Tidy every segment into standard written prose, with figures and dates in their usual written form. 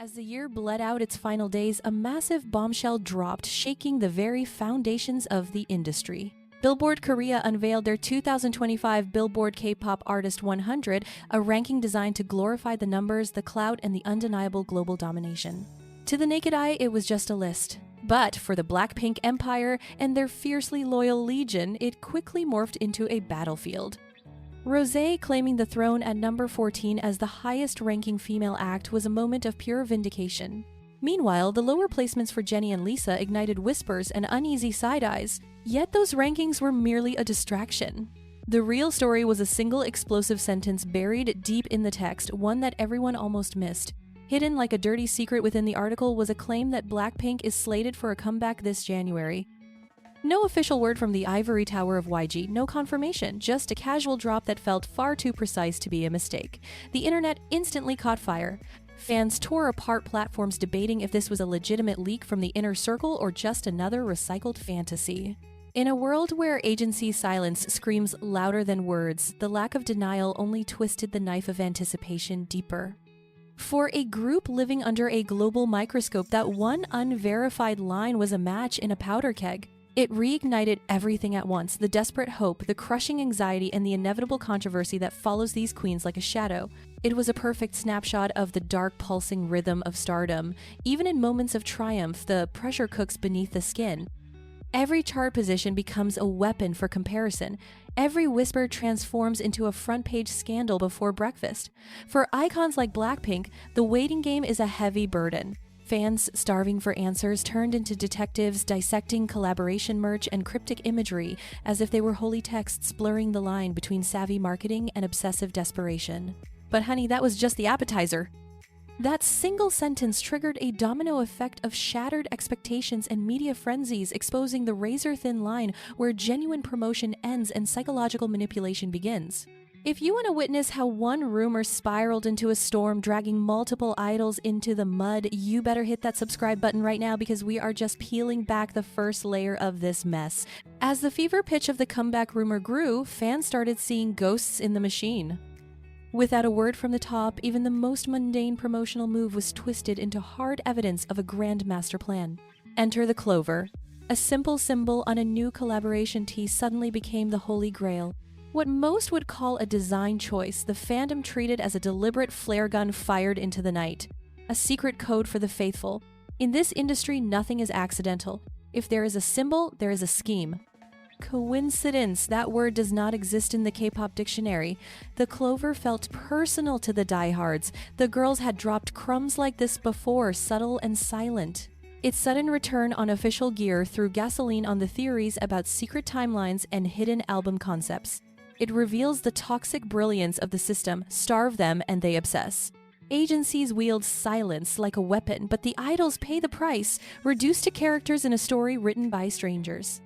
As the year bled out its final days, a massive bombshell dropped, shaking the very foundations of the industry. Billboard Korea unveiled their 2025 Billboard K-Pop Artist 100, a ranking designed to glorify the numbers, the clout, and the undeniable global domination. To the naked eye, it was just a list. But for the BLACKPINK empire and their fiercely loyal legion, it quickly morphed into a battlefield. Rosé claiming the throne at number 14 as the highest-ranking female act was a moment of pure vindication. Meanwhile, the lower placements for Jennie and Lisa ignited whispers and uneasy side-eyes, yet those rankings were merely a distraction. The real story was a single explosive sentence buried deep in the text, one that everyone almost missed. Hidden like a dirty secret within the article was a claim that BLACKPINK is slated for a comeback this January. No official word from the ivory tower of YG, no confirmation, just a casual drop that felt far too precise to be a mistake. The internet instantly caught fire. Fans tore apart platforms debating if this was a legitimate leak from the inner circle or just another recycled fantasy. In a world where agency silence screams louder than words, the lack of denial only twisted the knife of anticipation deeper. For a group living under a global microscope, that one unverified line was a match in a powder keg. It reignited everything at once, the desperate hope, the crushing anxiety, and the inevitable controversy that follows these queens like a shadow. It was a perfect snapshot of the dark pulsing rhythm of stardom. Even in moments of triumph, the pressure cooks beneath the skin. Every chart position becomes a weapon for comparison. Every whisper transforms into a front-page scandal before breakfast. For icons like BLACKPINK, the waiting game is a heavy burden. Fans starving for answers turned into detectives dissecting collaboration merch and cryptic imagery as if they were holy texts blurring the line between savvy marketing and obsessive desperation. But honey, that was just the appetizer. That single sentence triggered a domino effect of shattered expectations and media frenzies, exposing the razor-thin line where genuine promotion ends and psychological manipulation begins. If you want to witness how one rumor spiraled into a storm, dragging multiple idols into the mud, you better hit that subscribe button right now because we are just peeling back the first layer of this mess. As the fever pitch of the comeback rumor grew, fans started seeing ghosts in the machine. Without a word from the top, even the most mundane promotional move was twisted into hard evidence of a grand master plan. Enter the Clover. A simple symbol on a new collaboration tee suddenly became the holy grail. What most would call a design choice, the fandom treated as a deliberate flare gun fired into the night. A secret code for the faithful. In this industry, nothing is accidental. If there is a symbol, there is a scheme. Coincidence, that word does not exist in the K-pop dictionary. The Clover felt personal to the diehards. The girls had dropped crumbs like this before, subtle and silent. Its sudden return on official gear threw gasoline on the theories about secret timelines and hidden album concepts. It reveals the toxic brilliance of the system, starve them and they obsess. Agencies wield silence like a weapon, but the idols pay the price, reduced to characters in a story written by strangers.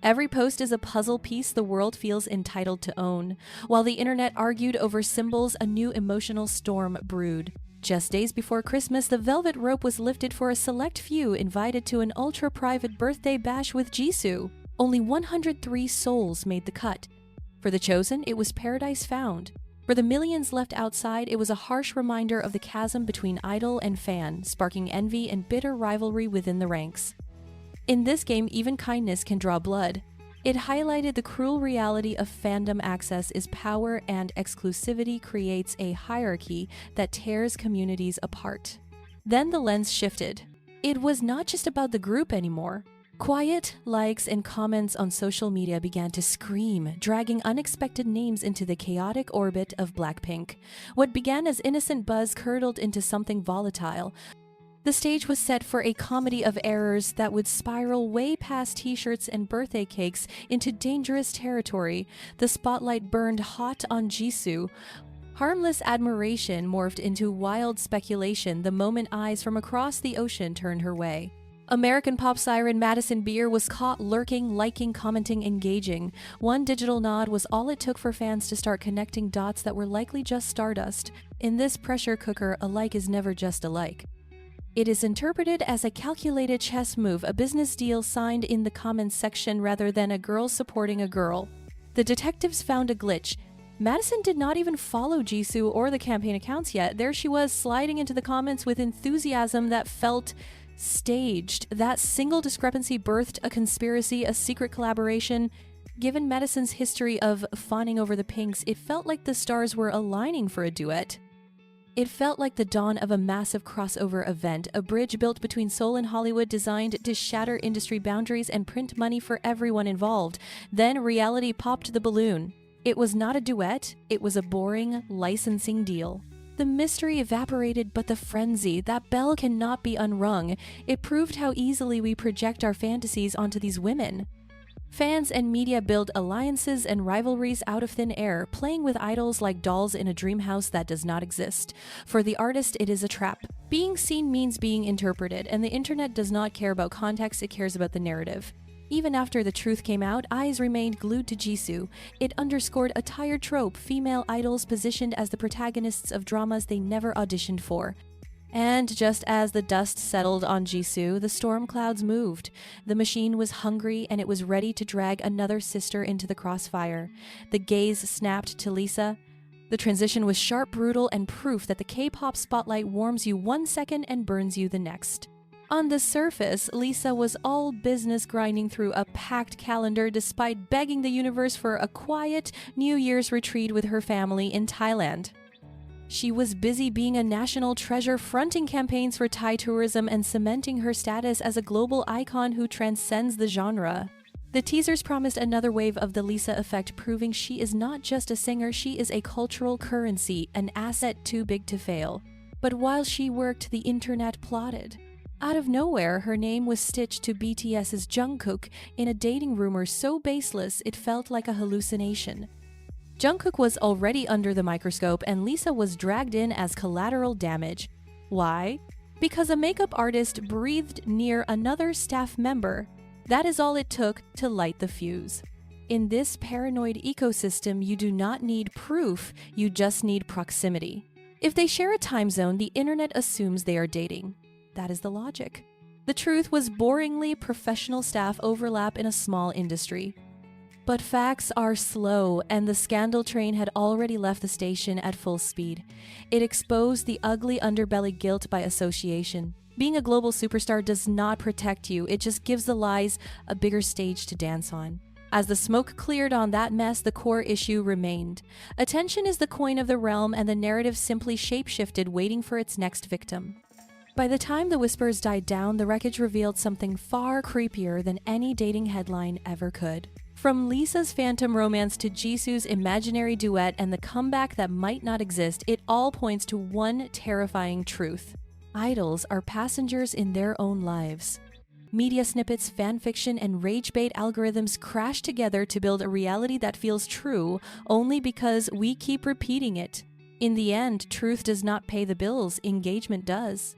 Every post is a puzzle piece the world feels entitled to own. While the internet argued over symbols, a new emotional storm brewed. Just days before Christmas, the velvet rope was lifted for a select few invited to an ultra-private birthday bash with Jisoo. Only 103 souls made the cut. For the chosen, it was paradise found. For the millions left outside, it was a harsh reminder of the chasm between idol and fan, sparking envy and bitter rivalry within the ranks. In this game, even kindness can draw blood. It highlighted the cruel reality of fandom access is power, and exclusivity creates a hierarchy that tears communities apart. Then the lens shifted. It was not just about the group anymore. Quiet likes and comments on social media began to scream, dragging unexpected names into the chaotic orbit of BLACKPINK. What began as innocent buzz curdled into something volatile. The stage was set for a comedy of errors that would spiral way past t-shirts and birthday cakes into dangerous territory. The spotlight burned hot on Jisoo. Harmless admiration morphed into wild speculation the moment eyes from across the ocean turned her way. American pop siren Madison Beer was caught lurking, liking, commenting, engaging. One digital nod was all it took for fans to start connecting dots that were likely just stardust. In this pressure cooker, a like is never just a like. It is interpreted as a calculated chess move, a business deal signed in the comments section rather than a girl supporting a girl. The detectives found a glitch. Madison did not even follow Jisoo or the campaign accounts yet. There she was, sliding into the comments with enthusiasm that felt staged. That single discrepancy birthed a conspiracy, a secret collaboration. Given Madison's history of fawning over the pinks, it felt like the stars were aligning for a duet. It felt like the dawn of a massive crossover event, a bridge built between Seoul and Hollywood designed to shatter industry boundaries and print money for everyone involved. Then reality popped the balloon. It was not a duet, it was a boring licensing deal. The mystery evaporated, but the frenzy, that bell cannot be unrung. It proved how easily we project our fantasies onto these women. Fans and media build alliances and rivalries out of thin air, playing with idols like dolls in a dream house that does not exist. For the artist, it is a trap. Being seen means being interpreted, and the internet does not care about context, it cares about the narrative. Even after the truth came out, eyes remained glued to Jisoo. It underscored a tired trope, female idols positioned as the protagonists of dramas they never auditioned for. And just as the dust settled on Jisoo, the storm clouds moved. The machine was hungry and it was ready to drag another sister into the crossfire. The gaze snapped to Lisa. The transition was sharp, brutal, and proof that the K-pop spotlight warms you 1 second and burns you the next. On the surface, Lisa was all business, grinding through a packed calendar despite begging the universe for a quiet New Year's retreat with her family in Thailand. She was busy being a national treasure, fronting campaigns for Thai tourism and cementing her status as a global icon who transcends the genre. The teasers promised another wave of the Lisa effect, proving she is not just a singer, she is a cultural currency, an asset too big to fail. But while she worked, the internet plotted. Out of nowhere, her name was stitched to BTS's Jungkook in a dating rumor so baseless it felt like a hallucination. Jungkook was already under the microscope and Lisa was dragged in as collateral damage. Why? Because a makeup artist breathed near another staff member. That is all it took to light the fuse. In this paranoid ecosystem, you do not need proof, you just need proximity. If they share a time zone, the internet assumes they are dating. That is the logic. The truth was boringly professional staff overlap in a small industry. But facts are slow, and the scandal train had already left the station at full speed. It exposed the ugly underbelly guilt by association. Being a global superstar does not protect you, it just gives the lies a bigger stage to dance on. As the smoke cleared on that mess, the core issue remained. Attention is the coin of the realm, and the narrative simply shapeshifted, waiting for its next victim. By the time the whispers died down, the wreckage revealed something far creepier than any dating headline ever could. From Lisa's phantom romance to Jisoo's imaginary duet and the comeback that might not exist, it all points to one terrifying truth. Idols are passengers in their own lives. Media snippets, fanfiction, and rage bait algorithms crash together to build a reality that feels true only because we keep repeating it. In the end, truth does not pay the bills, engagement does.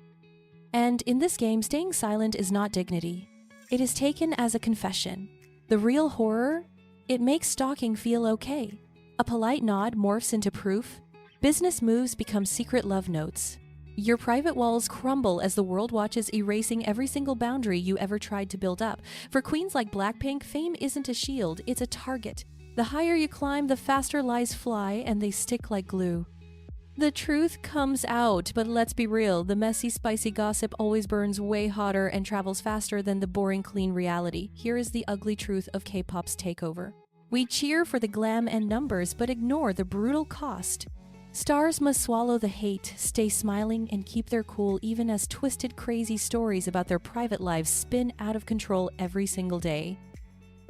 And in this game, staying silent is not dignity. It is taken as a confession. The real horror? It makes stalking feel okay. A polite nod morphs into proof. Business moves become secret love notes. Your private walls crumble as the world watches, erasing every single boundary you ever tried to build up. For queens like BLACKPINK, fame isn't a shield, it's a target. The higher you climb, the faster lies fly, and they stick like glue. The truth comes out, but let's be real, the messy, spicy gossip always burns way hotter and travels faster than the boring, clean reality. Here is the ugly truth of K-pop's takeover. We cheer for the glam and numbers, but ignore the brutal cost. Stars must swallow the hate, stay smiling, and keep their cool even as twisted, crazy stories about their private lives spin out of control every single day.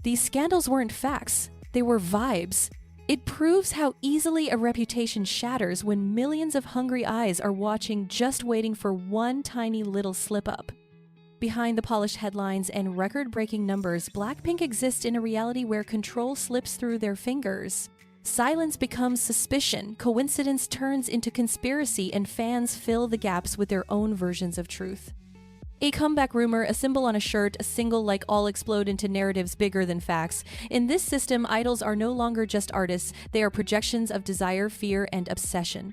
These scandals weren't facts, they were vibes. It proves how easily a reputation shatters when millions of hungry eyes are watching, just waiting for one tiny little slip-up. Behind the polished headlines and record-breaking numbers, BLACKPINK exists in a reality where control slips through their fingers. Silence becomes suspicion, coincidence turns into conspiracy, and fans fill the gaps with their own versions of truth. A comeback rumor, a symbol on a shirt, a single like all explode into narratives bigger than facts. In this system, idols are no longer just artists, they are projections of desire, fear, and obsession.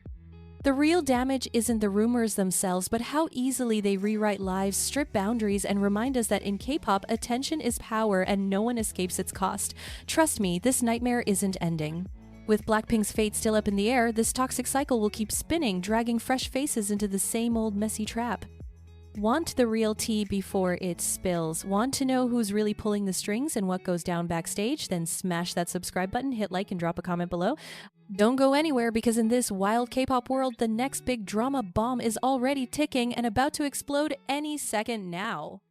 The real damage isn't the rumors themselves, but how easily they rewrite lives, strip boundaries, and remind us that in K-pop, attention is power and no one escapes its cost. Trust me, this nightmare isn't ending. With Blackpink's fate still up in the air, this toxic cycle will keep spinning, dragging fresh faces into the same old messy trap. Want the real tea before it spills? Want to know who's really pulling the strings and what goes down backstage? Then smash that subscribe button, hit like, and drop a comment below. Don't go anywhere, because in this wild K-pop world, the next big drama bomb is already ticking and about to explode any second now.